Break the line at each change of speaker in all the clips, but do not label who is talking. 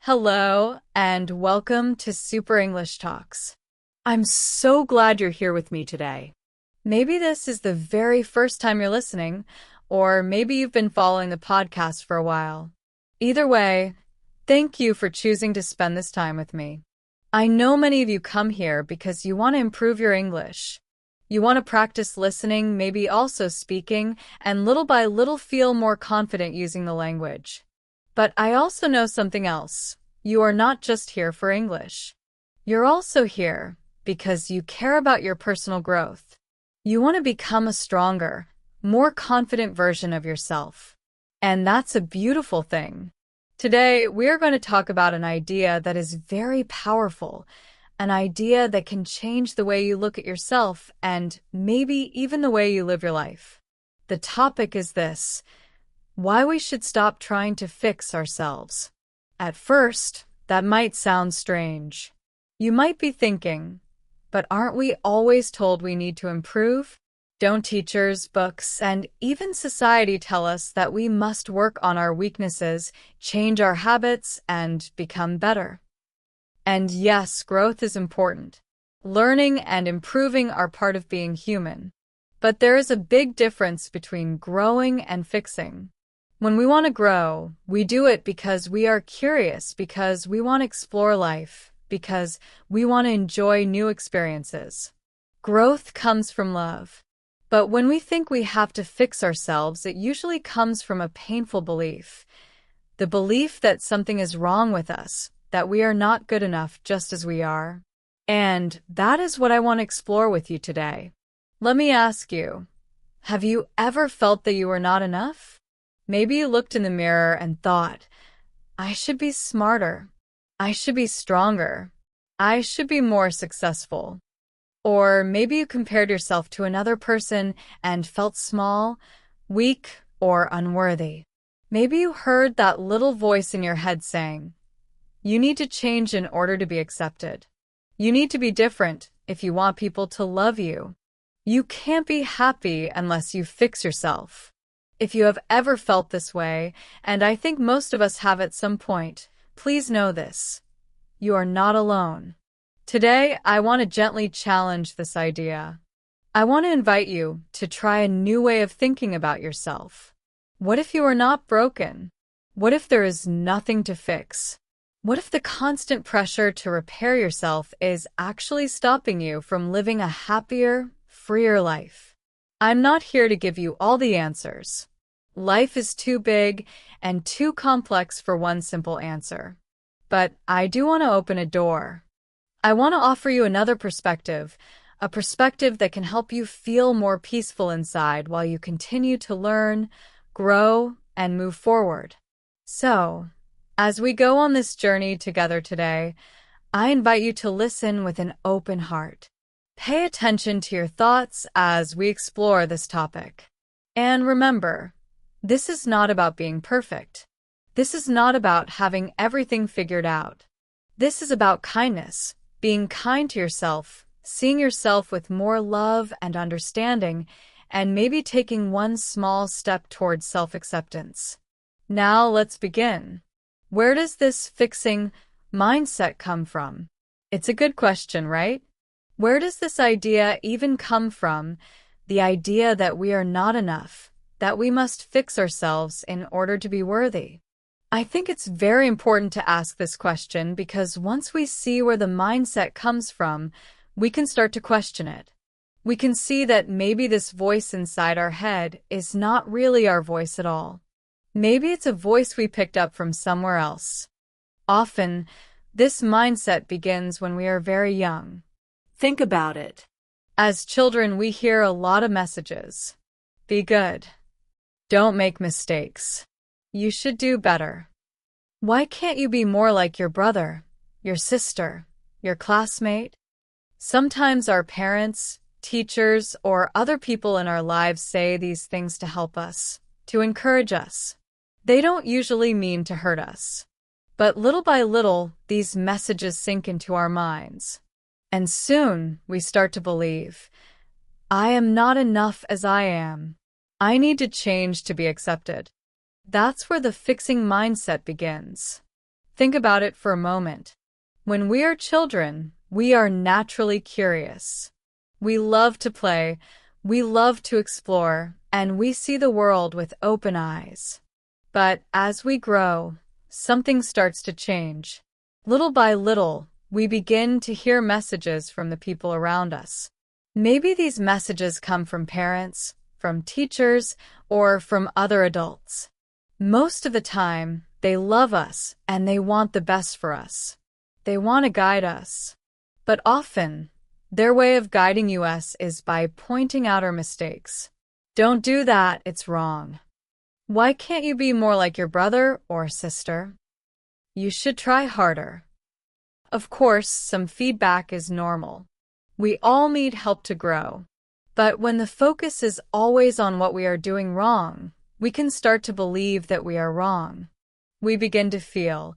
Hello, and welcome to Super English Talks. I'm so glad you're here with me today. Maybe this is the very first time you're listening, or maybe you've been following the podcast for a while. Either way, thank you for choosing to spend this time with me. I know many of you come here because you want to improve your English. You want to practice listening, maybe also speaking, and little by little feel more confident using the language. But I also know something else. You are not just here for English. You're also here because you care about your personal growth. You want to become a stronger, more confident version of yourself. And that's a beautiful thing. Today, we are going to talk about an idea that is very powerful, an idea that can change the way you look at yourself and maybe even the way you live your life. The topic is this: why we should stop trying to fix ourselves. At first, that might sound strange. You might be thinking, but aren't we always told we need to improve? Don't teachers, books, and even society tell us that we must work on our weaknesses, change our habits, and become better? And yes, growth is important. Learning and improving are part of being human. But there is a big difference between growing and fixing. When we want to grow, we do it because we are curious, because we want to explore life, because we want to enjoy new experiences. Growth comes from love. But when we think we have to fix ourselves, it usually comes from a painful belief. The belief that something is wrong with us, that we are not good enough just as we are. And that is what I want to explore with you today. Let me ask you, have you ever felt that you were not enough? Maybe you looked in the mirror and thought, I should be smarter. I should be stronger. I should be more successful. Or maybe you compared yourself to another person and felt small, weak, or unworthy. Maybe you heard that little voice in your head saying, you need to change in order to be accepted. You need to be different if you want people to love you. You can't be happy unless you fix yourself. If you have ever felt this way, and I think most of us have at some point, please know this: you are not alone. Today, I want to gently challenge this idea. I want to invite you to try a new way of thinking about yourself. What if you are not broken? What if there is nothing to fix? What if the constant pressure to repair yourself is actually stopping you from living a happier, freer life? I'm not here to give you all the answers. Life is too big and too complex for one simple answer. But I do want to open a door. I want to offer you another perspective, a perspective that can help you feel more peaceful inside while you continue to learn, grow, and move forward. So, as we go on this journey together today, I invite you to listen with an open heart. Pay attention to your thoughts as we explore this topic. And remember, this is not about being perfect. This is not about having everything figured out. This is about kindness, being kind to yourself, seeing yourself with more love and understanding, and maybe taking one small step towards self-acceptance. Now let's begin. Where does this fixing mindset come from? It's a good question, right? Where does this idea even come from? The idea that we are not enough, that we must fix ourselves in order to be worthy. I think it's very important to ask this question because once we see where the mindset comes from, we can start to question it. We can see that maybe this voice inside our head is not really our voice at all. Maybe it's a voice we picked up from somewhere else. Often, this mindset begins when we are very young. Think about it. As children, we hear a lot of messages. Be good. Don't make mistakes. You should do better. Why can't you be more like your brother, your sister, your classmate? Sometimes our parents, teachers, or other people in our lives say these things to help us, to encourage us. They don't usually mean to hurt us. But little by little, these messages sink into our minds. And soon, we start to believe, I am not enough as I am. I need to change to be accepted. That's where the fixing mindset begins. Think about it for a moment. When we are children, we are naturally curious. We love to play, we love to explore, and we see the world with open eyes. But as we grow, something starts to change. Little by little, we begin to hear messages from the people around us. Maybe these messages come from parents, from teachers, or from other adults. Most of the time, they love us and they want the best for us. They want to guide us. But often, their way of guiding us is by pointing out our mistakes. Don't do that, it's wrong. Why can't you be more like your brother or sister? You should try harder. Of course, some feedback is normal. We all need help to grow. But when the focus is always on what we are doing wrong, we can start to believe that we are wrong. We begin to feel,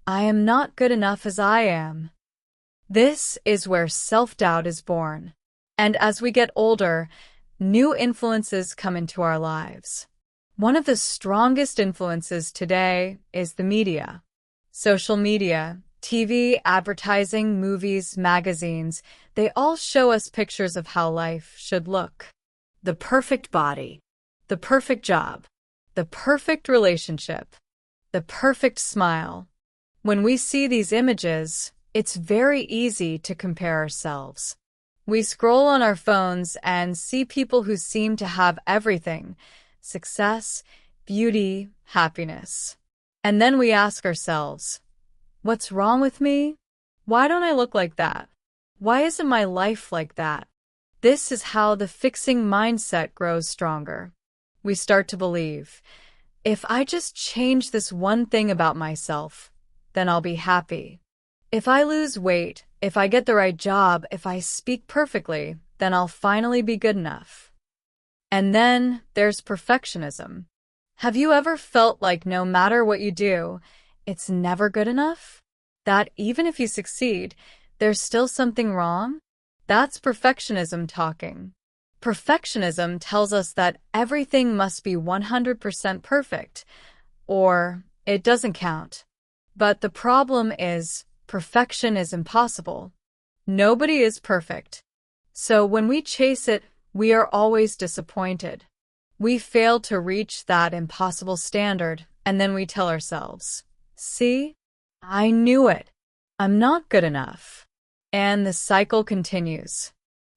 I am not good enough as I am. This is where self-doubt is born. And as we get older, new influences come into our lives. One of the strongest influences today is the media. Social media, TV, advertising, movies, magazines, they all show us pictures of how life should look. The perfect body, the perfect job, the perfect relationship, the perfect smile. When we see these images, it's very easy to compare ourselves. We scroll on our phones and see people who seem to have everything: success, beauty, happiness. And then we ask ourselves, what's wrong with me? Why don't I look like that? Why isn't my life like that? This is how the fixing mindset grows stronger. We start to believe, if I just change this one thing about myself, then I'll be happy. If I lose weight, if I get the right job, if I speak perfectly, then I'll finally be good enough. And then there's perfectionism. Have you ever felt like no matter what you do, it's never good enough? That even if you succeed, there's still something wrong? That's perfectionism talking. Perfectionism tells us that everything must be 100% perfect, or it doesn't count. But the problem is, perfection is impossible. Nobody is perfect. So when we chase it, we are always disappointed. We fail to reach that impossible standard, and then we tell ourselves, see, I knew it. I'm not good enough. And the cycle continues.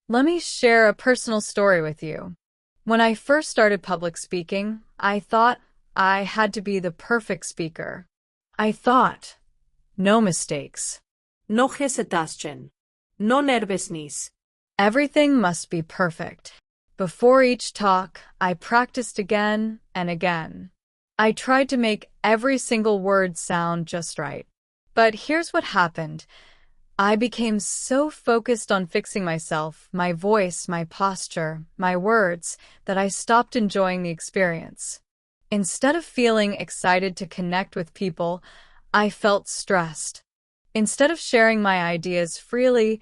Let me share a personal story with you. When I first started public speaking, I thought I had to be the perfect speaker. I thought, no mistakes.
No hesitation. No nervousness.
Everything must be perfect. Before each talk, I practiced again and again. I tried to make every single word sound just right. But here's what happened. I became so focused on fixing myself, my voice, my posture, my words, that I stopped enjoying the experience. Instead of feeling excited to connect with people, I felt stressed. Instead of sharing my ideas freely,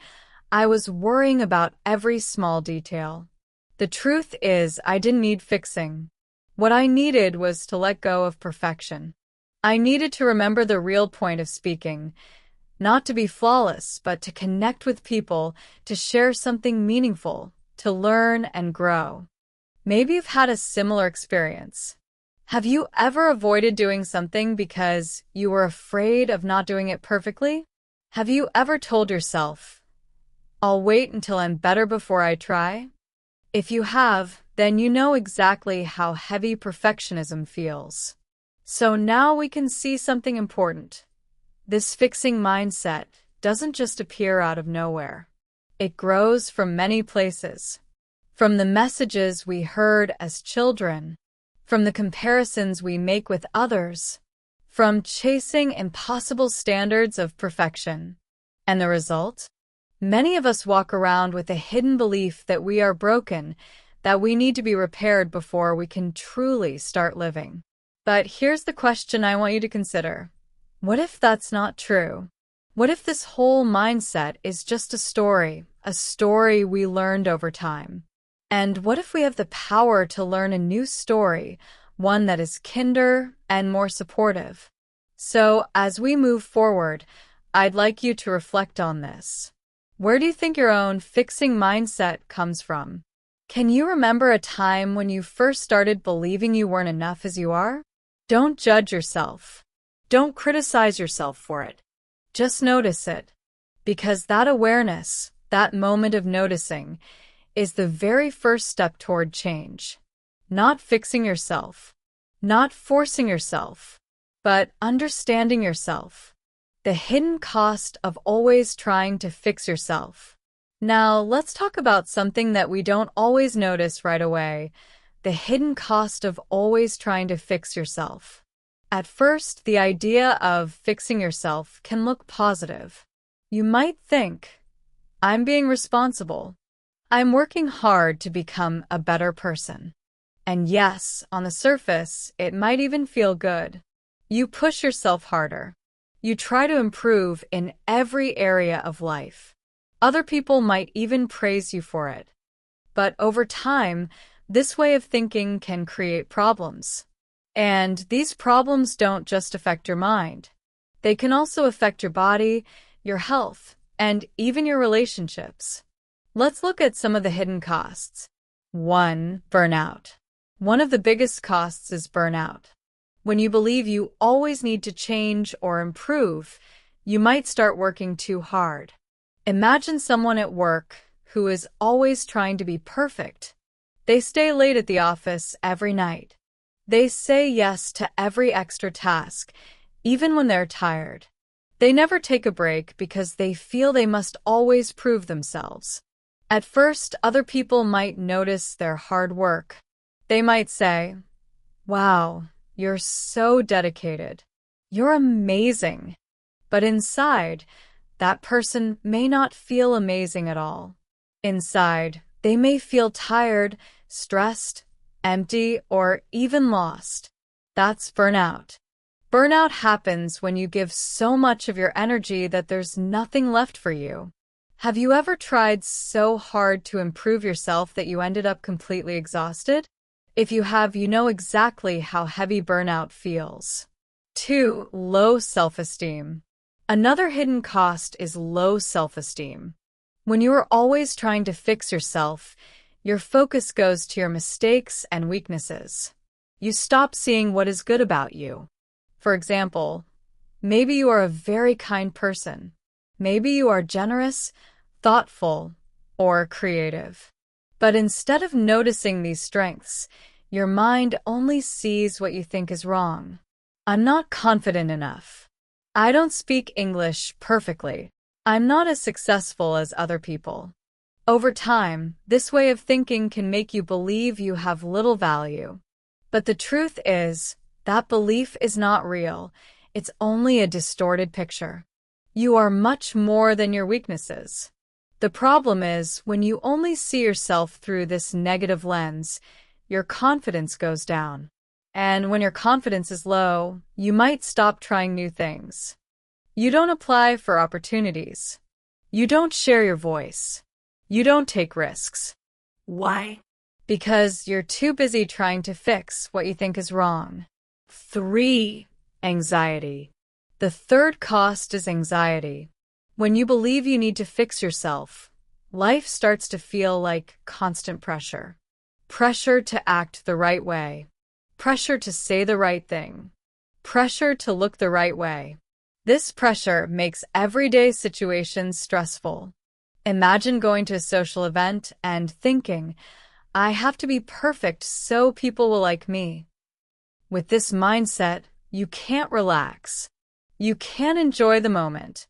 I was worrying about every small detail. The truth is, I didn't need fixing. What I needed was to let go of perfection. I needed to remember the real point of speaking, not to be flawless, but to connect with people, to share something meaningful, to learn and grow. Maybe you've had a similar experience. Have you ever avoided doing something because you were afraid of not doing it perfectly? Have you ever told yourself, I'll wait until I'm better before I try? If you have, then you know exactly how heavy perfectionism feels. So now we can see something important. This fixing mindset doesn't just appear out of nowhere. It grows from many places. From the messages we heard as children, from the comparisons we make with others, from chasing impossible standards of perfection. And the result? Many of us walk around with a hidden belief that we are broken, that we need to be repaired before we can truly start living. But here's the question I want you to consider. What if that's not true? What if this whole mindset is just a story we learned over time? And what if we have the power to learn a new story, one that is kinder and more supportive? So, as we move forward, I'd like you to reflect on this. Where do you think your own fixing mindset comes from? Can you remember a time when you first started believing you weren't enough as you are? Don't judge yourself. Don't criticize yourself for it. Just notice it. Because that awareness, that moment of noticing, is the very first step toward change. Not fixing yourself, not forcing yourself, but understanding yourself. The hidden cost of always trying to fix yourself. Now, let's talk about something that we don't always notice right away, the hidden cost of always trying to fix yourself. At first, the idea of fixing yourself can look positive. You might think, I'm being responsible. I'm working hard to become a better person. And yes, on the surface, it might even feel good. You push yourself harder. You try to improve in every area of life. Other people might even praise you for it. But over time, this way of thinking can create problems. And these problems don't just affect your mind. They can also affect your body, your health, and even your relationships. Let's look at some of the hidden costs. 1. Burnout. One of the biggest costs is burnout. When you believe you always need to change or improve, you might start working too hard. Imagine someone at work who is always trying to be perfect. They stay late at the office every night. They say yes to every extra task, even when they're tired. They never take a break because they feel they must always prove themselves. At first, other people might notice their hard work. They might say, "Wow, you're so dedicated. You're amazing." But inside, that person may not feel amazing at all. Inside, they may feel tired, stressed, empty, or even lost. That's burnout. Burnout happens when you give so much of your energy that there's nothing left for you. Have you ever tried so hard to improve yourself that you ended up completely exhausted? If you have, you know exactly how heavy burnout feels. 2. Low self-esteem. Another hidden cost is low self-esteem. When you are always trying to fix yourself, your focus goes to your mistakes and weaknesses. You stop seeing what is good about you. For example, maybe you are a very kind person. Maybe you are generous, thoughtful, or creative. But instead of noticing these strengths, your mind only sees what you think is wrong. I'm not confident enough. I don't speak English perfectly. I'm not as successful as other people. Over time, this way of thinking can make you believe you have little value. But the truth is, that belief is not real. It's only a distorted picture. You are much more than your weaknesses. The problem is, when you only see yourself through this negative lens, your confidence goes down. And when your confidence is low, you might stop trying new things. You don't apply for opportunities. You don't share your voice. You don't take risks.
Why?
Because you're too busy trying to fix what you think is wrong. 3. Anxiety. The third cost is anxiety. When you believe you need to fix yourself, life starts to feel like constant pressure. Pressure to act the right way. Pressure to say the right thing. Pressure to look the right way. This pressure makes everyday situations stressful. Imagine going to a social event and thinking, I have to be perfect so people will like me. With this mindset, you can't relax. You can't enjoy the moment.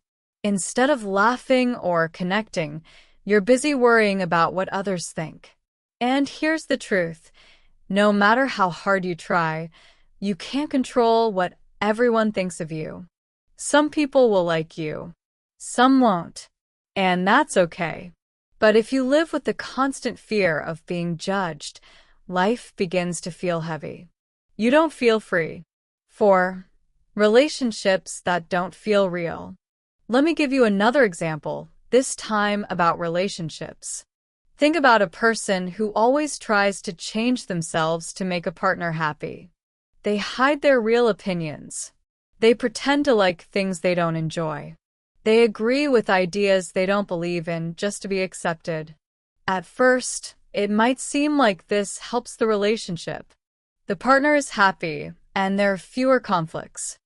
Instead of laughing or connecting, you're busy worrying about what others think. And here's the truth. No matter how hard you try, you can't control what everyone thinks of you. Some people will like you. Some won't. And that's okay. But if you live with the constant fear of being judged, life begins to feel heavy. You don't feel free. 4. Relationships that don't feel real. Let me give you another example, this time about relationships. Think about a person who always tries to change themselves to make a partner happy. They hide their real opinions. They pretend to like things they don't enjoy. They agree with ideas they don't believe in just to be accepted. At first, it might seem like this helps the relationship. The partner is happy, and there are fewer conflicts.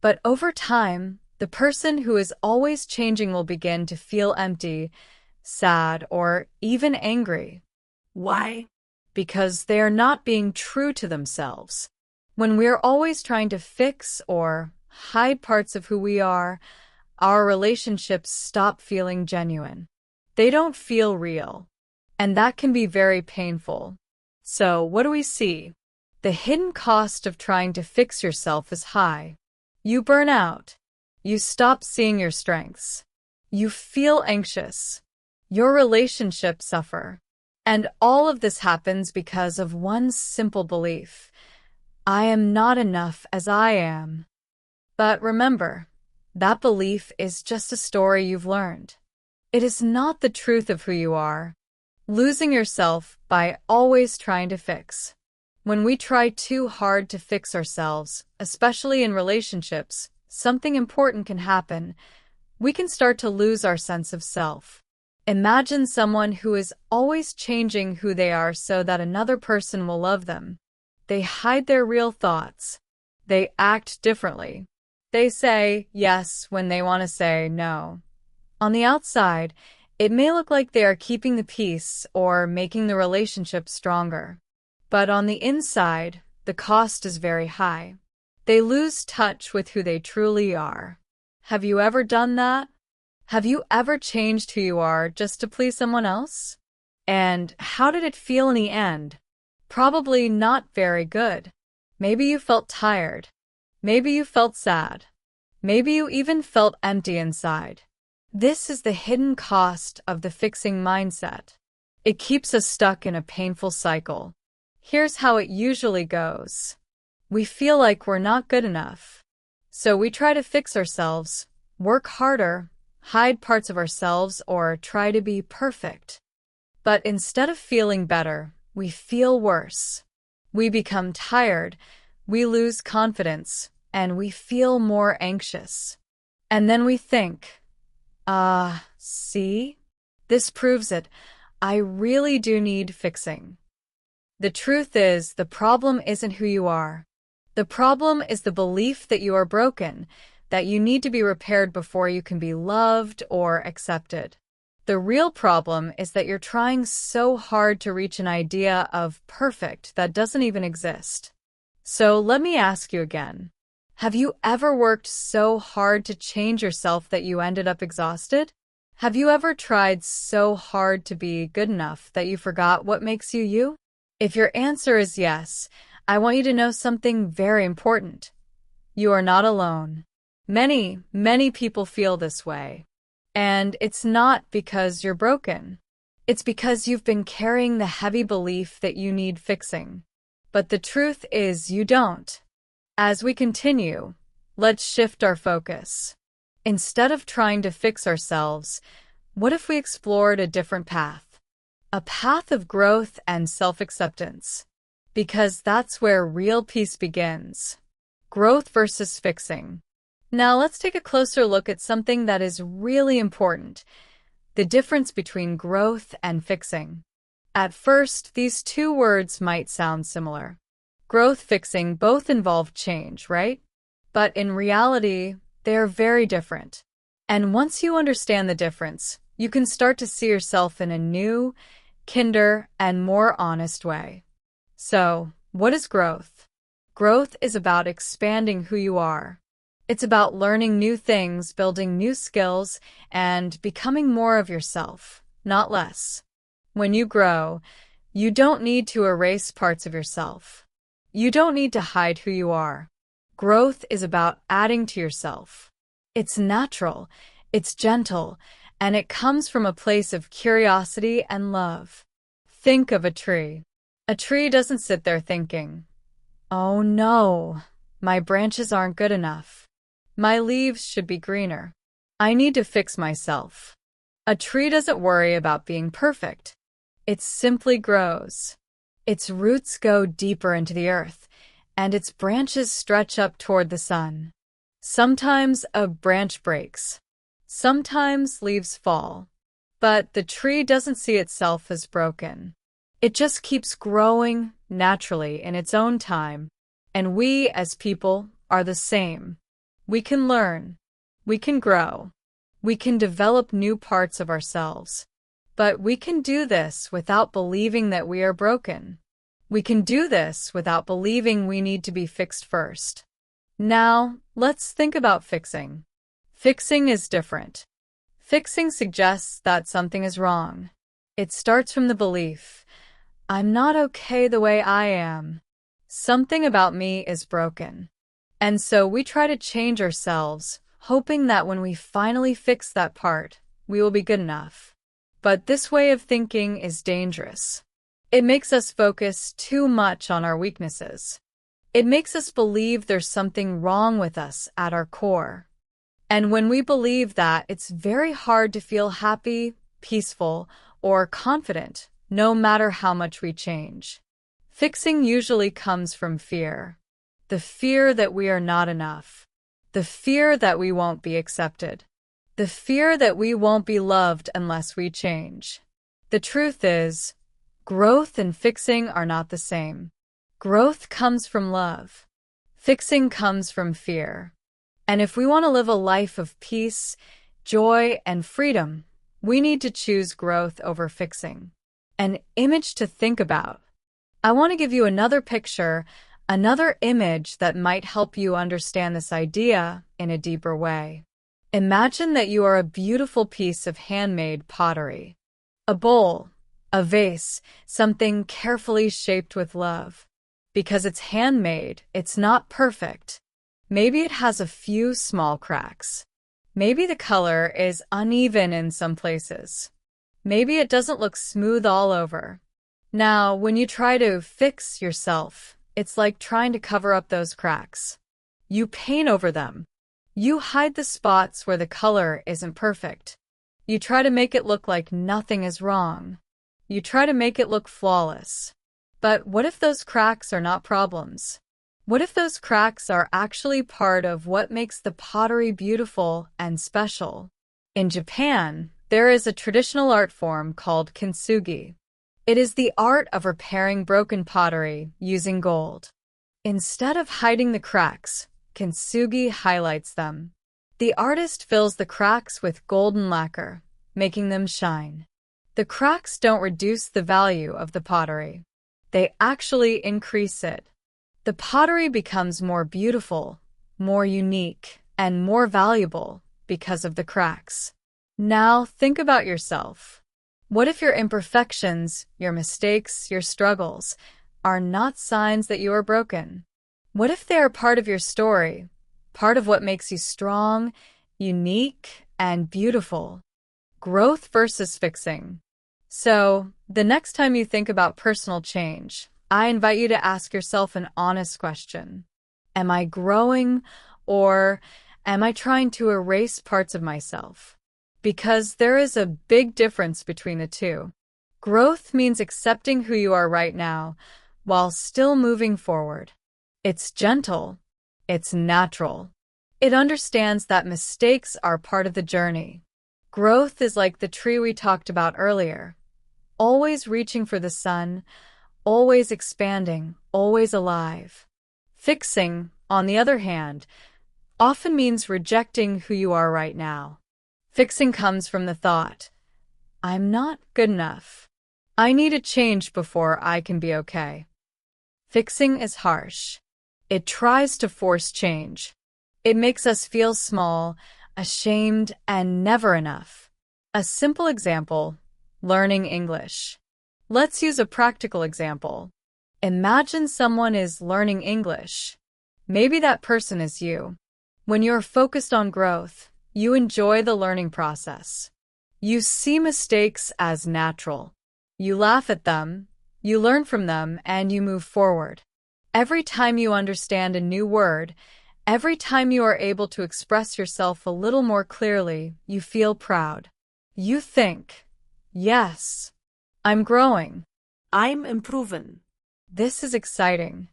But over time, the person who is always changing will begin to feel empty, sad, or even angry.
Why?
Because they are not being true to themselves. When we're always trying to fix or hide parts of who we are, our relationships stop feeling genuine. They don't feel real. And that can be very painful. So, what do we see? The hidden cost of trying to fix yourself is high. You burn out. You stop seeing your strengths. You feel anxious. Your relationships suffer. And all of this happens because of one simple belief. I am not enough as I am. But remember, that belief is just a story you've learned. It is not the truth of who you are. Losing yourself by always trying to fix. When we try too hard to fix ourselves, especially in relationships, something important can happen. We can start to lose our sense of self. Imagine someone who is always changing who they are so that another person will love them. They hide their real thoughts. They act differently. They say yes when they want to say no. On the outside, it may look like they are keeping the peace or making the relationship stronger. But on the inside, the cost is very high. They lose touch with who they truly are. Have you ever done that? Have you ever changed who you are just to please someone else? And how did it feel in the end? Probably not very good. Maybe you felt tired. Maybe you felt sad. Maybe you even felt empty inside. This is the hidden cost of the fixing mindset. It keeps us stuck in a painful cycle. Here's how it usually goes. We feel like we're not good enough. So we try to fix ourselves, work harder, hide parts of ourselves, or try to be perfect. But instead of feeling better, we feel worse. We become tired, we lose confidence, and we feel more anxious. And then we think, see? This proves it. I really do need fixing. The truth is, the problem isn't who you are. The problem is the belief that you are broken, that you need to be repaired before you can be loved or accepted. The real problem is that you're trying so hard to reach an idea of perfect that doesn't even exist. So let me ask you again. Have you ever worked so hard to change yourself that you ended up exhausted? Have you ever tried so hard to be good enough that you forgot what makes you you? If your answer is yes, I want you to know something very important. You are not alone. Many, many people feel this way. And it's not because you're broken. It's because you've been carrying the heavy belief that you need fixing. But the truth is you don't. As we continue, let's shift our focus. Instead of trying to fix ourselves, what if we explored a different path? A path of growth and self-acceptance. Because that's where real peace begins. Growth versus fixing. Now let's take a closer look at something that is really important. The difference between growth and fixing. At first, these two words might sound similar. Growth, fixing both involve change, right? But in reality, they are very different. And once you understand the difference, you can start to see yourself in a new, kinder, and more honest way. So, what is growth? Growth is about expanding who you are. It's about learning new things, building new skills, and becoming more of yourself, not less. When you grow, you don't need to erase parts of yourself. You don't need to hide who you are. Growth is about adding to yourself. It's natural, it's gentle, and it comes from a place of curiosity and love. Think of a tree. A tree doesn't sit there thinking, "Oh no, my branches aren't good enough. My leaves should be greener. I need to fix myself." A tree doesn't worry about being perfect. It simply grows. Its roots go deeper into the earth, and its branches stretch up toward the sun. Sometimes a branch breaks. Sometimes leaves fall. But the tree doesn't see itself as broken. It just keeps growing naturally in its own time. And we, as people, are the same. We can learn. We can grow. We can develop new parts of ourselves. But we can do this without believing that we are broken. We can do this without believing we need to be fixed first. Now, let's think about fixing. Fixing is different. Fixing suggests that something is wrong. It starts from the belief, I'm not okay the way I am. Something about me is broken. And so we try to change ourselves, hoping that when we finally fix that part, we will be good enough. But this way of thinking is dangerous. It makes us focus too much on our weaknesses. It makes us believe there's something wrong with us at our core. And when we believe that, it's very hard to feel happy, peaceful, or confident, no matter how much we change. Fixing usually comes from fear. The fear that we are not enough. The fear that we won't be accepted. The fear that we won't be loved unless we change. The truth is, growth and fixing are not the same. Growth comes from love. Fixing comes from fear. And if we want to live a life of peace, joy, and freedom, we need to choose growth over fixing. An image to think about. I want to give you another picture, another image that might help you understand this idea in a deeper way. Imagine that you are a beautiful piece of handmade pottery. A bowl, a vase, something carefully shaped with love. Because it's handmade, it's not perfect. Maybe it has a few small cracks. Maybe the color is uneven in some places. Maybe it doesn't look smooth all over. Now, when you try to fix yourself, it's like trying to cover up those cracks. You paint over them. You hide the spots where the color isn't perfect. You try to make it look like nothing is wrong. You try to make it look flawless. But what if those cracks are not problems? What if those cracks are actually part of what makes the pottery beautiful and special? In Japan, there is a traditional art form called kintsugi. It is the art of repairing broken pottery using gold. Instead of hiding the cracks, kintsugi highlights them. The artist fills the cracks with golden lacquer, making them shine. The cracks don't reduce the value of the pottery. They actually increase it. The pottery becomes more beautiful, more unique, and more valuable because of the cracks. Now think about yourself. What if your imperfections, your mistakes, your struggles are not signs that you are broken? What if they are part of your story, part of what makes you strong, unique, and beautiful? Growth versus fixing. So, the next time you think about personal change, I invite you to ask yourself an honest question. Am I growing, or am I trying to erase parts of myself? Because there is a big difference between the two. Growth means accepting who you are right now, while still moving forward. It's gentle. It's natural. It understands that mistakes are part of the journey. Growth is like the tree we talked about earlier. Always reaching for the sun, always expanding, always alive. Fixing, on the other hand, often means rejecting who you are right now. Fixing comes from the thought, I'm not good enough. I need a change before I can be okay. Fixing is harsh. It tries to force change. It makes us feel small, ashamed, and never enough. A simple example, learning English. Let's use a practical example. Imagine someone is learning English. Maybe that person is you. When you're focused on growth, you enjoy the learning process. You see mistakes as natural. You laugh at them, you learn from them, and you move forward. Every time you understand a new word, every time you are able to express yourself a little more clearly, you feel proud. You think, yes, I'm growing.
I'm improving.
This is exciting.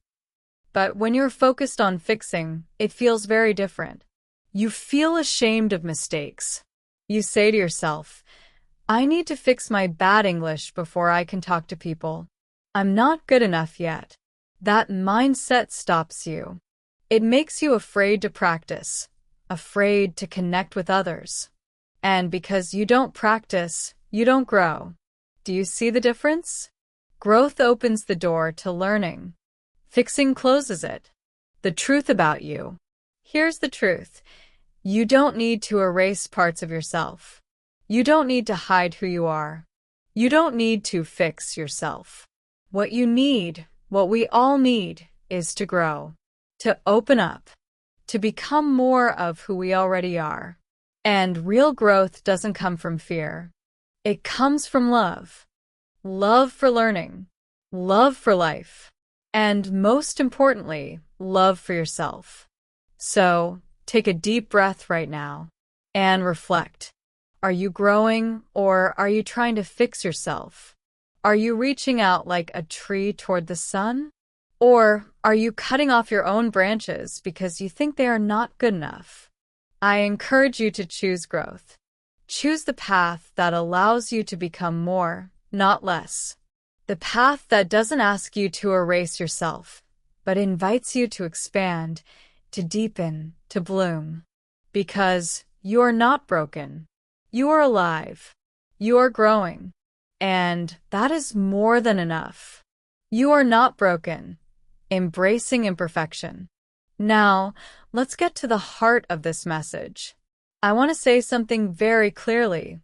But when you're focused on fixing, it feels very different. You feel ashamed of mistakes. You say to yourself, I need to fix my bad English before I can talk to people. I'm not good enough yet. That mindset stops you. It makes you afraid to practice, afraid to connect with others. And because you don't practice, you don't grow. Do you see the difference? Growth opens the door to learning. Fixing closes it. The truth about you. Here's the truth. You don't need to erase parts of yourself. You don't need to hide who you are. You don't need to fix yourself. What you need, what we all need, is to grow, to open up, to become more of who we already are. And real growth doesn't come from fear. It comes from love. Love for learning, love for life, and most importantly, love for yourself. So, take a deep breath right now and reflect. Are you growing, or are you trying to fix yourself? Are you reaching out like a tree toward the sun? Or are you cutting off your own branches because you think they are not good enough? I encourage you to choose growth. Choose the path that allows you to become more, not less. The path that doesn't ask you to erase yourself, but invites you to expand, to deepen, to bloom. Because you are not broken. You are alive. You are growing. And that is more than enough. You are not broken. Embracing imperfection. Now, let's get to the heart of this message. I want to say something very clearly.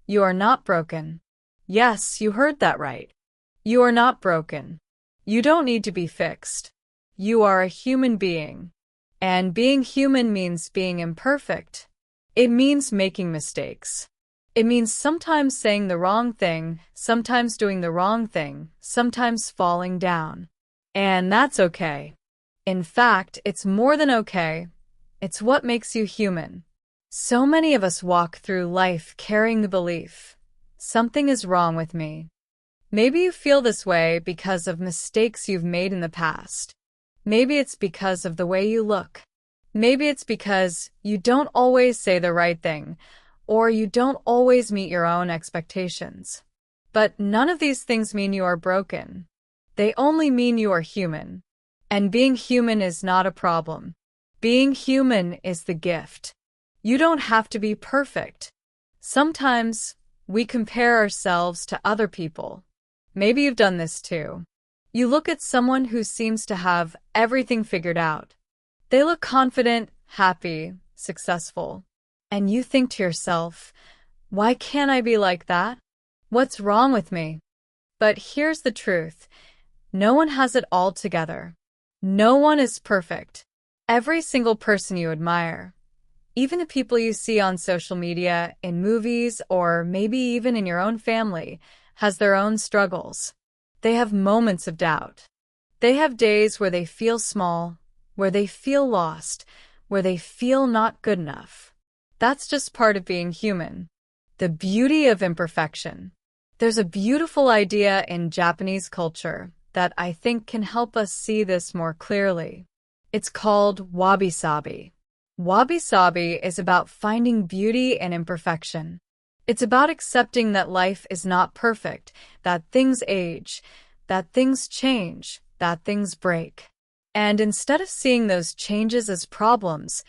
You are not broken. Yes, you heard that right. You are not broken. You don't need to be fixed. You are a human being. And being human means being imperfect. It means making mistakes. It means sometimes saying the wrong thing, sometimes doing the wrong thing, sometimes falling down. And that's okay. In fact, it's more than okay. It's what makes you human. So many of us walk through life carrying the belief, something is wrong with me. Maybe you feel this way because of mistakes you've made in the past. Maybe it's because of the way you look. Maybe it's because you don't always say the right thing, or you don't always meet your own expectations. But none of these things mean you are broken. They only mean you are human. And being human is not a problem. Being human is the gift. You don't have to be perfect. Sometimes we compare ourselves to other people. Maybe you've done this too. You look at someone who seems to have everything figured out. They look confident, happy, successful. And you think to yourself, why can't I be like that? What's wrong with me? But here's the truth. No one has it all together. No one is perfect. Every single person you admire, even the people you see on social media, in movies, or maybe even in your own family, has their own struggles. They have moments of doubt. They have days where they feel small, where they feel lost, where they feel not good enough. That's just part of being human. The beauty of imperfection. There's a beautiful idea in Japanese culture that I think can help us see this more clearly. It's called wabi-sabi. Wabi-sabi is about finding beauty in imperfection. It's about accepting that life is not perfect, that things age, that things change, that things break. And instead of seeing those changes as problems,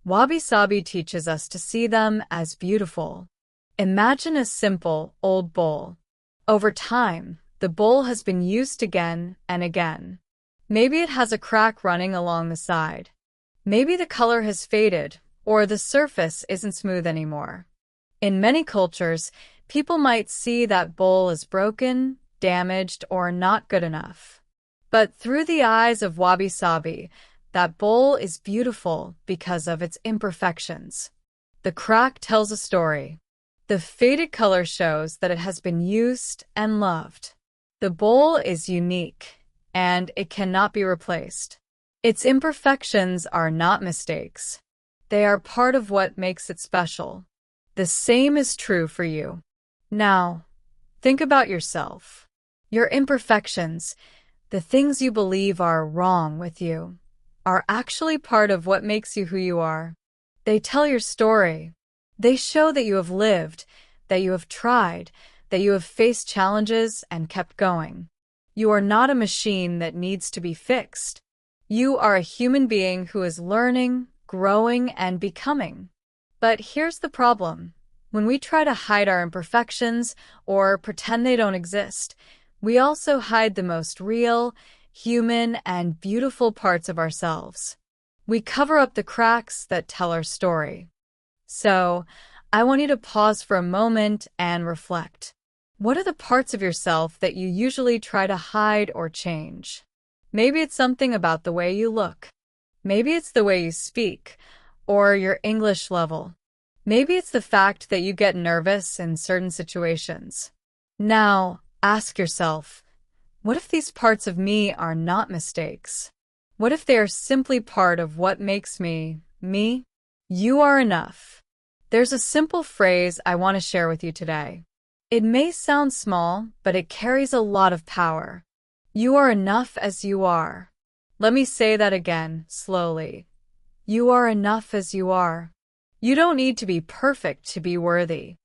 wabi-sabi teaches us to see them as beautiful. Imagine a simple, old bowl. Over time, the bowl has been used again and again. Maybe it has a crack running along the side. Maybe the color has faded, or the surface isn't smooth anymore. In many cultures, people might see that bowl as broken, damaged, or not good enough. But through the eyes of wabi-sabi, that bowl is beautiful because of its imperfections. The crack tells a story. The faded color shows that it has been used and loved. The bowl is unique, and it cannot be replaced. Its imperfections are not mistakes. They are part of what makes it special. The same is true for you. Now, think about yourself. Your imperfections, the things you believe are wrong with you, are actually part of what makes you who you are. They tell your story. They show that you have lived, that you have tried, that you have faced challenges and kept going. You are not a machine that needs to be fixed. You are a human being who is learning, growing, and becoming. But here's the problem. When we try to hide our imperfections or pretend they don't exist, we also hide the most real, human, and beautiful parts of ourselves. We cover up the cracks that tell our story. So, I want you to pause for a moment and reflect. What are the parts of yourself that you usually try to hide or change? Maybe it's something about the way you look. Maybe it's the way you speak, or your English level. Maybe it's the fact that you get nervous in certain situations. Now, ask yourself, what if these parts of me are not mistakes? What if they are simply part of what makes me, me? You are enough. There's a simple phrase I want to share with you today. It may sound small, but it carries a lot of power. You are enough as you are. Let me say that again, slowly. You are enough as you are. You don't need to be perfect to be worthy.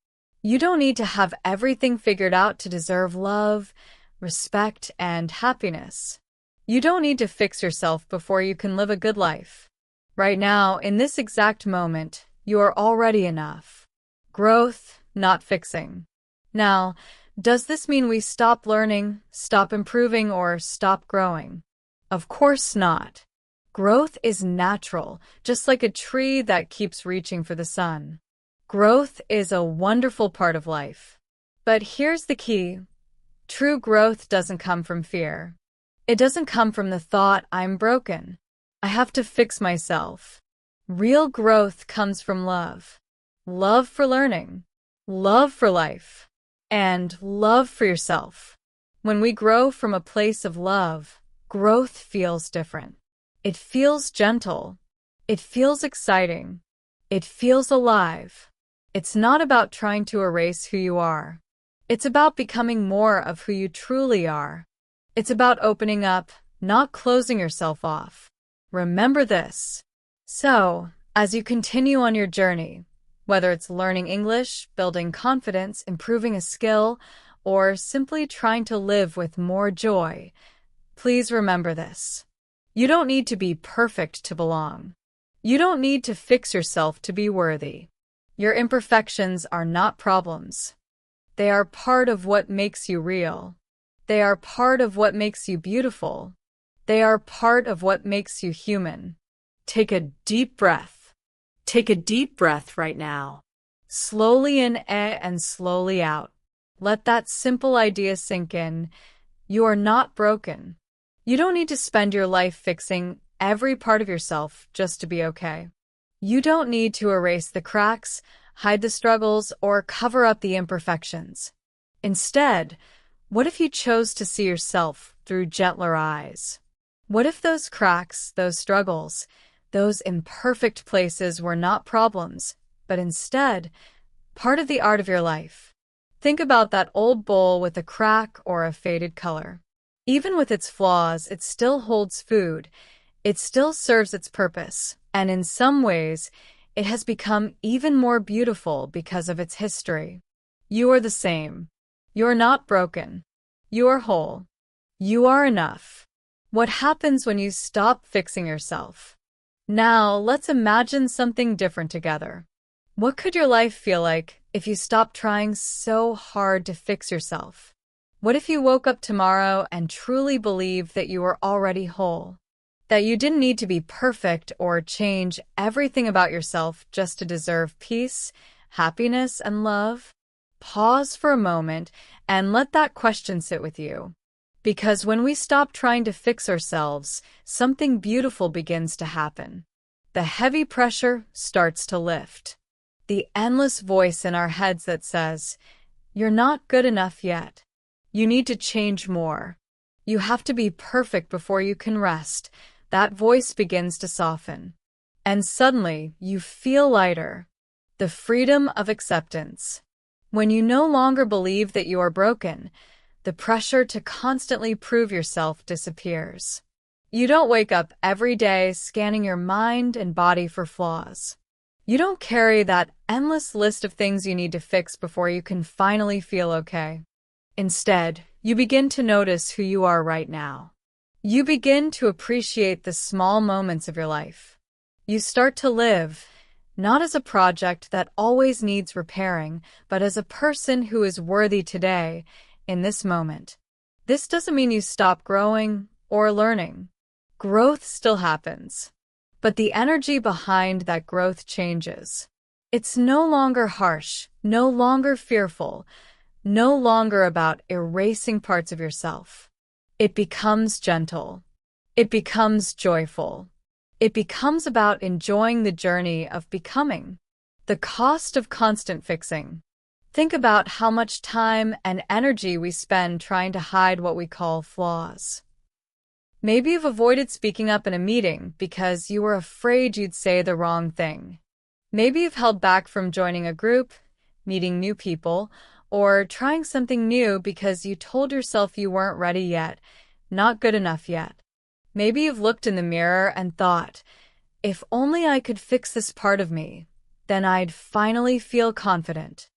You don't need to have everything figured out to deserve love, respect, and happiness. You don't need to fix yourself before you can live a good life. Right now, in this exact moment, you are already enough. Growth, not fixing. Now, does this mean we stop learning, stop improving, or stop growing? Of course not. Growth is natural, just like a tree that keeps reaching for the sun. Growth is a wonderful part of life. But here's the key. True growth doesn't come from fear. It doesn't come from the thought, I'm broken. I have to fix myself. Real growth comes from love. Love for learning. Love for life. And love for yourself. When we grow from a place of love, growth feels different. It feels gentle. It feels exciting. It feels alive. It's not about trying to erase who you are. It's about becoming more of who you truly are. It's about opening up, not closing yourself off. Remember this. So, as you continue on your journey, whether it's learning English, building confidence, improving a skill, or simply trying to live with more joy, please remember this. You don't need to be perfect to belong. You don't need to fix yourself to be worthy. Your imperfections are not problems. They are part of what makes you real. They are part of what makes you beautiful. They are part of what makes you human. Take a deep breath.
Take a deep breath right now.
Slowly in and slowly out. Let that simple idea sink in. You are not broken. You don't need to spend your life fixing every part of yourself just to be okay. You don't need to erase the cracks, hide the struggles, or cover up the imperfections. Instead, what if you chose to see yourself through gentler eyes? What if those cracks, those struggles, those imperfect places were not problems, but instead, part of the art of your life? Think about that old bowl with a crack or a faded color. Even with its flaws, it still holds food. It still serves its purpose, and in some ways, it has become even more beautiful because of its history. You are the same. You are not broken. You are whole. You are enough. What happens when you stop fixing yourself? Now, let's imagine something different together. What could your life feel like if you stopped trying so hard to fix yourself? What if you woke up tomorrow and truly believed that you were already whole? That you didn't need to be perfect or change everything about yourself just to deserve peace, happiness, and love? Pause for a moment and let that question sit with you. Because when we stop trying to fix ourselves, something beautiful begins to happen. The heavy pressure starts to lift. The endless voice in our heads that says, "You're not good enough yet. You need to change more. You have to be perfect before you can rest." That voice begins to soften. And suddenly, you feel lighter. The freedom of acceptance. When you no longer believe that you are broken, the pressure to constantly prove yourself disappears. You don't wake up every day scanning your mind and body for flaws. You don't carry that endless list of things you need to fix before you can finally feel okay. Instead, you begin to notice who you are right now. You begin to appreciate the small moments of your life. You start to live, not as a project that always needs repairing, but as a person who is worthy today, in this moment. This doesn't mean you stop growing or learning. Growth still happens, but the energy behind that growth changes. It's no longer harsh, no longer fearful, no longer about erasing parts of yourself. It becomes gentle. It becomes joyful. It becomes about enjoying the journey of becoming. The cost of constant fixing. Think about how much time and energy we spend trying to hide what we call flaws. Maybe you've avoided speaking up in a meeting because you were afraid you'd say the wrong thing. Maybe you've held back from joining a group, meeting new people, or trying something new because you told yourself you weren't ready yet, not good enough yet. Maybe you've looked in the mirror and thought, if only I could fix this part of me, then I'd finally feel confident.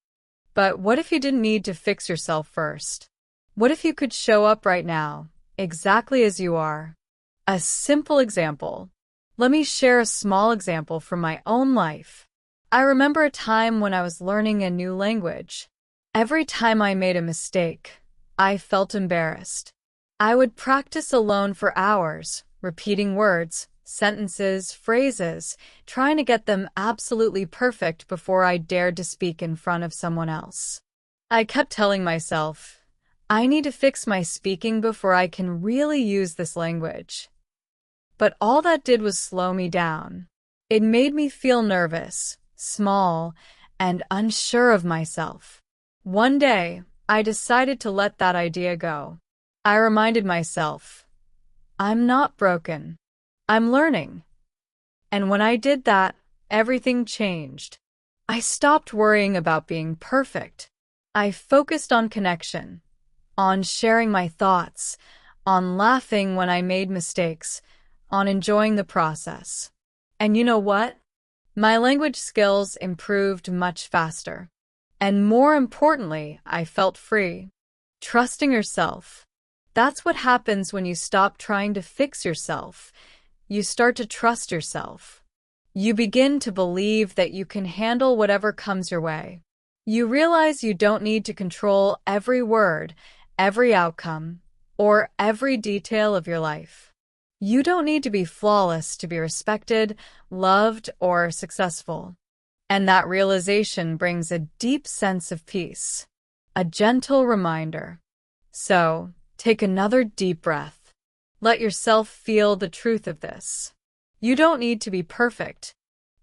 But what if you didn't need to fix yourself first? What if you could show up right now, exactly as you are? A simple example. Let me share a small example from my own life. I remember a time when I was learning a new language. Every time I made a mistake, I felt embarrassed. I would practice alone for hours, repeating words, sentences, phrases, trying to get them absolutely perfect before I dared to speak in front of someone else. I kept telling myself, I need to fix my speaking before I can really use this language. But all that did was slow me down. It made me feel nervous, small, and unsure of myself. One day, I decided to let that idea go. I reminded myself, I'm not broken. I'm learning. And when I did that, everything changed. I stopped worrying about being perfect. I focused on connection, on sharing my thoughts, on laughing when I made mistakes, on enjoying the process. And you know what? My language skills improved much faster. And more importantly, I felt free. Trusting yourself. That's what happens when you stop trying to fix yourself. You start to trust yourself. You begin to believe that you can handle whatever comes your way. You realize you don't need to control every word, every outcome, or every detail of your life. You don't need to be flawless to be respected, loved, or successful. And that realization brings a deep sense of peace, a gentle reminder. So, take another deep breath. Let yourself feel the truth of this. You don't need to be perfect.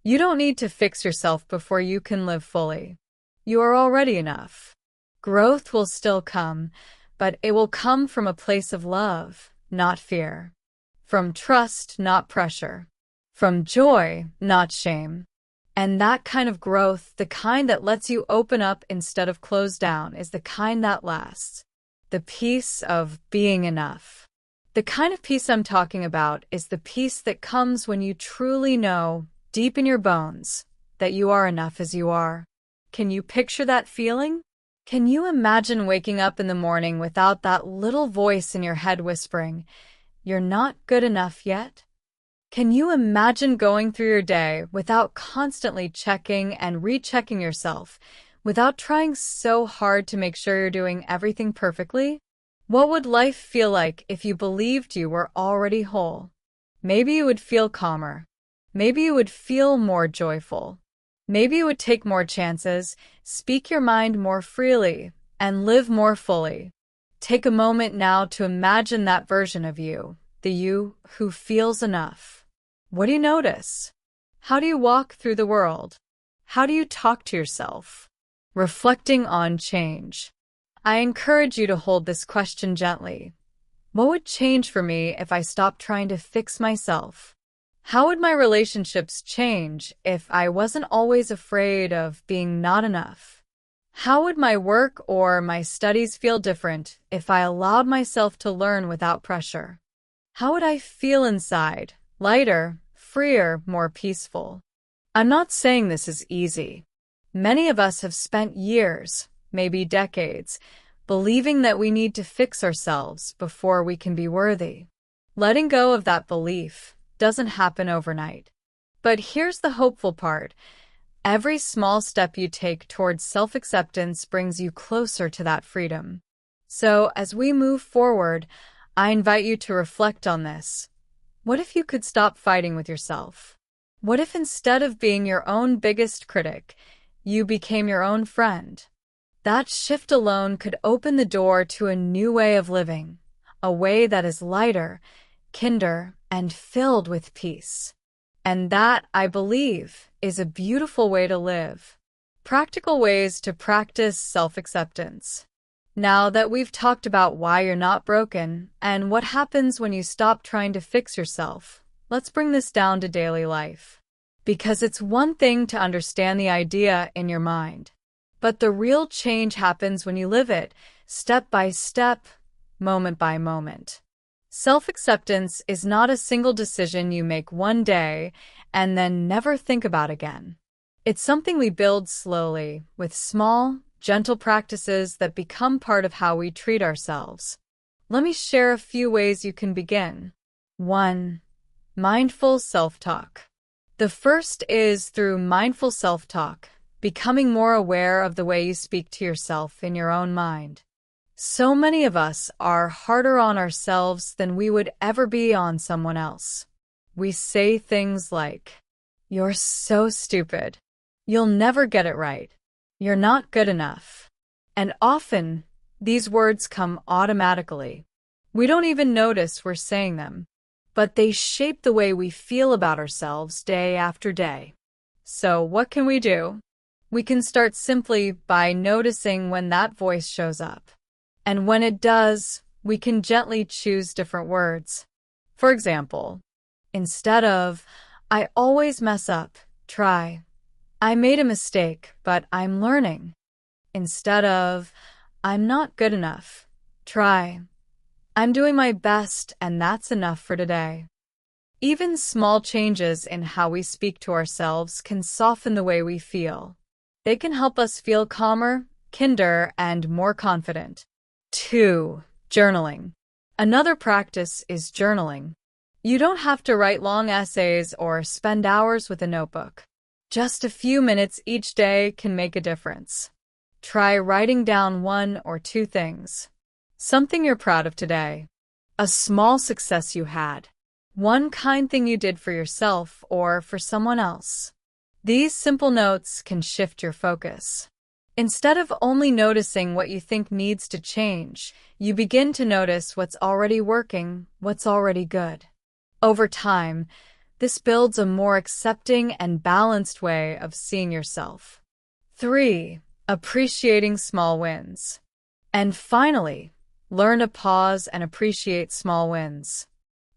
You don't need to fix yourself before you can live fully. You are already enough. Growth will still come, but it will come from a place of love, not fear. From trust, not pressure. From joy, not shame. And that kind of growth, the kind that lets you open up instead of close down, is the kind that lasts. The peace of being enough. The kind of peace I'm talking about is the peace that comes when you truly know, deep in your bones, that you are enough as you are. Can you picture that feeling? Can you imagine waking up in the morning without that little voice in your head whispering, "You're not good enough yet"? Can you imagine going through your day without constantly checking and rechecking yourself, without trying so hard to make sure you're doing everything perfectly? What would life feel like if you believed you were already whole? Maybe you would feel calmer. Maybe you would feel more joyful. Maybe you would take more chances, speak your mind more freely, and live more fully. Take a moment now to imagine that version of you, the you who feels enough. What do you notice? How do you walk through the world? How do you talk to yourself? Reflecting on change. I encourage you to hold this question gently. What would change for me if I stopped trying to fix myself? How would my relationships change if I wasn't always afraid of being not enough? How would my work or my studies feel different if I allowed myself to learn without pressure? How would I feel inside? Lighter, freer, more peaceful? I'm not saying this is easy. Many of us have spent years, maybe decades, believing that we need to fix ourselves before we can be worthy. Letting go of that belief doesn't happen overnight. But here's the hopeful part. Every small step you take towards self-acceptance brings you closer to that freedom. So, as we move forward, I invite you to reflect on this. What if you could stop fighting with yourself? What if instead of being your own biggest critic, you became your own friend? That shift alone could open the door to a new way of living, a way that is lighter, kinder, and filled with peace. And that, I believe, is a beautiful way to live. Practical ways to practice self-acceptance. Now that we've talked about why you're not broken and what happens when you stop trying to fix yourself, let's bring this down to daily life. Because it's one thing to understand the idea in your mind, but the real change happens when you live it, step by step, moment by moment. Self-acceptance is not a single decision you make one day and then never think about again. It's something we build slowly, with small, gentle practices that become part of how we treat ourselves. Let me share a few ways you can begin. 1. Mindful self-talk. The first is through mindful self-talk, becoming more aware of the way you speak to yourself in your own mind. So many of us are harder on ourselves than we would ever be on someone else. We say things like, "You're so stupid. You'll never get it right. You're not good enough." And often, these words come automatically. We don't even notice we're saying them, but they shape the way we feel about ourselves day after day. So what can we do? We can start simply by noticing when that voice shows up. And when it does, we can gently choose different words. For example, instead of, "I always mess up," try, "I made a mistake, but I'm learning." Instead of, "I'm not good enough," try, "I'm doing my best and that's enough for today." Even small changes in how we speak to ourselves can soften the way we feel. They can help us feel calmer, kinder, and more confident. 2. Journaling. Another practice is journaling. You don't have to write long essays or spend hours with a notebook. Just a few minutes each day can make a difference. Try writing down 1 or 2 things. Something you're proud of today. A small success you had. One kind thing you did for yourself or for someone else. These simple notes can shift your focus. Instead of only noticing what you think needs to change, you begin to notice what's already working, what's already good. Over time, this builds a more accepting and balanced way of seeing yourself. 3. Appreciating small wins. And finally, learn to pause and appreciate small wins.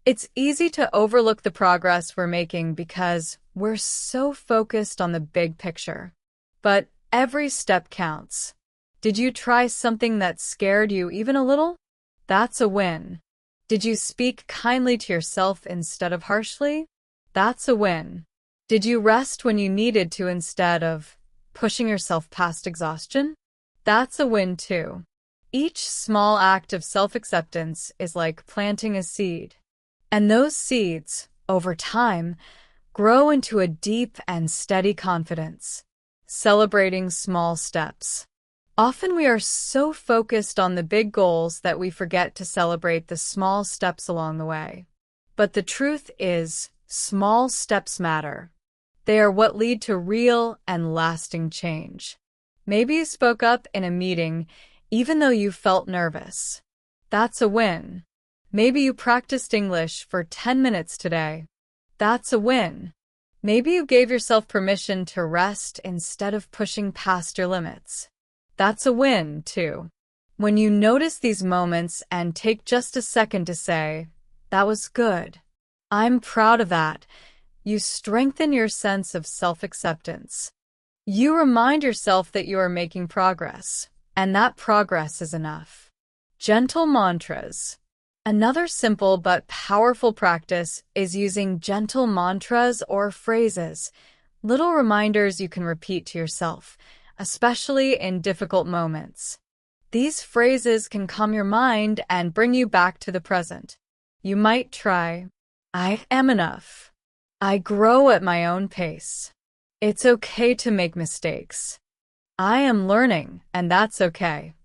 It's easy to overlook the progress we're making because we're so focused on the big picture. But every step counts. Did you try something that scared you even a little? That's a win. Did you speak kindly to yourself instead of harshly? That's a win. Did you rest when you needed to instead of pushing yourself past exhaustion? That's a win too. Each small act of self-acceptance is like planting a seed. And those seeds, over time, grow into a deep and steady confidence. Celebrating small steps. Often we are so focused on the big goals that we forget to celebrate the small steps along the way. But the truth is, small steps matter. They are what lead to real and lasting change. Maybe you spoke up in a meeting even though you felt nervous. That's a win. Maybe you practiced English for 10 minutes today. That's a win. Maybe you gave yourself permission to rest instead of pushing past your limits. That's a win, too. When you notice these moments and take just a second to say, "That was good. I'm proud of that," you strengthen your sense of self-acceptance. You remind yourself that you are making progress, and that progress is enough. Gentle mantras. Another simple but powerful practice is using gentle mantras or phrases, Little reminders you can repeat to yourself, especially in difficult moments. These phrases can calm your mind and bring you back to the present. You might try, I am enough. I grow at my own pace. It's okay to make mistakes. I am learning, and that's okay.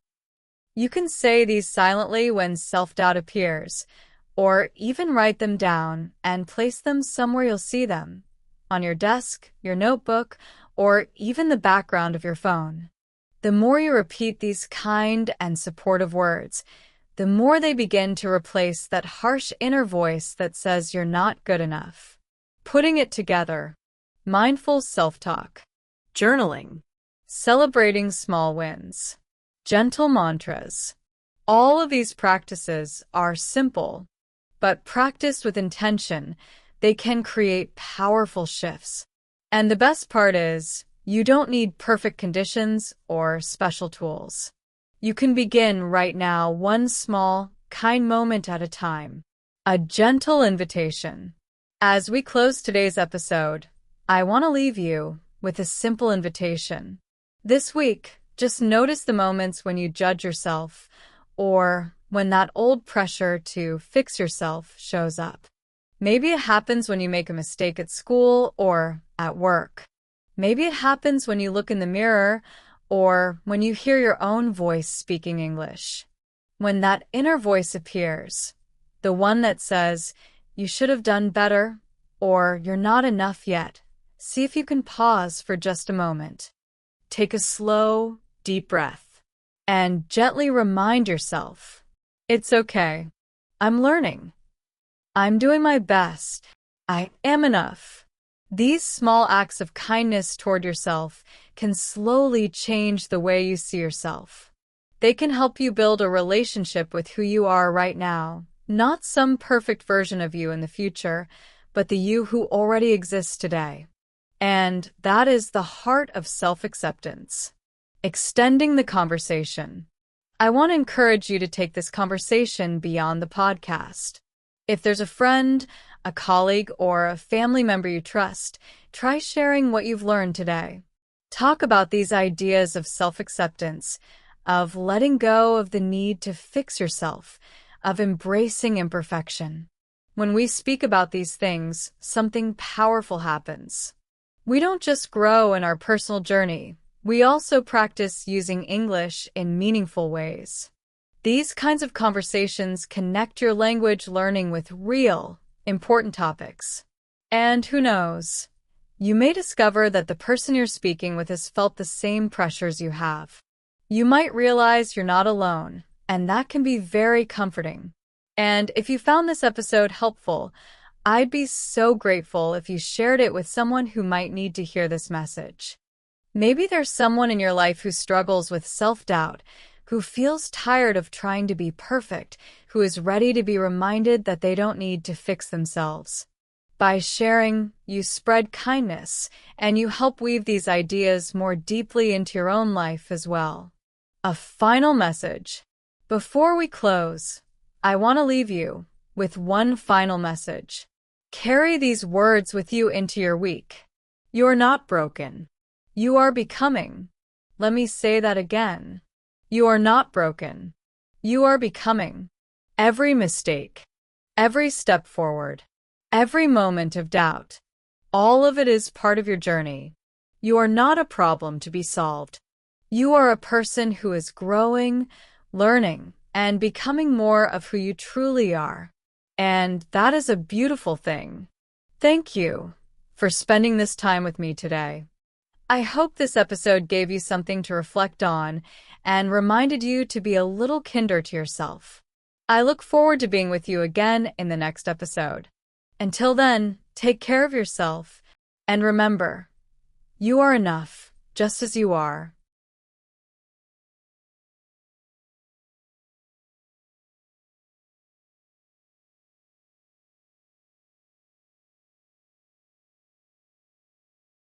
You can say these silently when self-doubt appears, or even write them down and place them somewhere you'll see them, on your desk, your notebook, or even the background of your phone. The more you repeat these kind and supportive words, the more they begin to replace that harsh inner voice that says you're not good enough. Putting it together, mindful self-talk,
Journaling.
celebrating small wins, gentle mantras. All of these practices are simple, but practiced with intention, they can create powerful shifts. And the best part is, you don't need perfect conditions or special tools. You can begin right now, one small, kind moment at a time. A gentle invitation. As we close today's episode, I want to leave you with a simple invitation. This week, just notice the moments when you judge yourself or when that old pressure to fix yourself shows up. Maybe it happens when you make a mistake at school or at work. Maybe it happens when you look in the mirror or when you hear your own voice speaking English. When that inner voice appears, the one that says, you should have done better, or you're not enough yet, see if you can pause for just a moment. Take a slow, deep breath and gently remind yourself, it's okay. I'm learning. I'm doing my best. I am enough. These small acts of kindness toward yourself can slowly change the way you see yourself. They can help you build a relationship with who you are right now, not some perfect version of you in the future, but the you who already exists today. And that is the heart of self-acceptance. Extending the conversation. I want to encourage you to take this conversation beyond the podcast. If there's a friend, a colleague, or a family member you trust, try sharing what you've learned today. Talk about these ideas of self-acceptance, of letting go of the need to fix yourself, of embracing imperfection. When we speak about these things, something powerful happens. We don't just grow in our personal journey, we also practice using English in meaningful ways. These kinds of conversations connect your language learning with real, important topics. And who knows, you may discover that the person you're speaking with has felt the same pressures you have. You might realize you're not alone, and that can be very comforting. And if you found this episode helpful, I'd be so grateful if you shared it with someone who might need to hear this message. Maybe there's someone in your life who struggles with self-doubt, who feels tired of trying to be perfect, who is ready to be reminded that they don't need to fix themselves. By sharing, you spread kindness, and you help weave these ideas more deeply into your own life as well. A final message. Before we close, I want to leave you with one final message. Carry these words with you into your week. You're not broken. You are becoming. Let me say that again. You are not broken. You are becoming. Every mistake, every step forward, every moment of doubt, all of it is part of your journey. You are not a problem to be solved. You are a person who is growing, learning, and becoming more of who you truly are. And that is a beautiful thing. Thank you for spending this time with me today. I hope this episode gave you something to reflect on and reminded you to be a little kinder to yourself. I look forward to being with you again in the next episode. Until then, take care of yourself and remember, you are enough just as you are.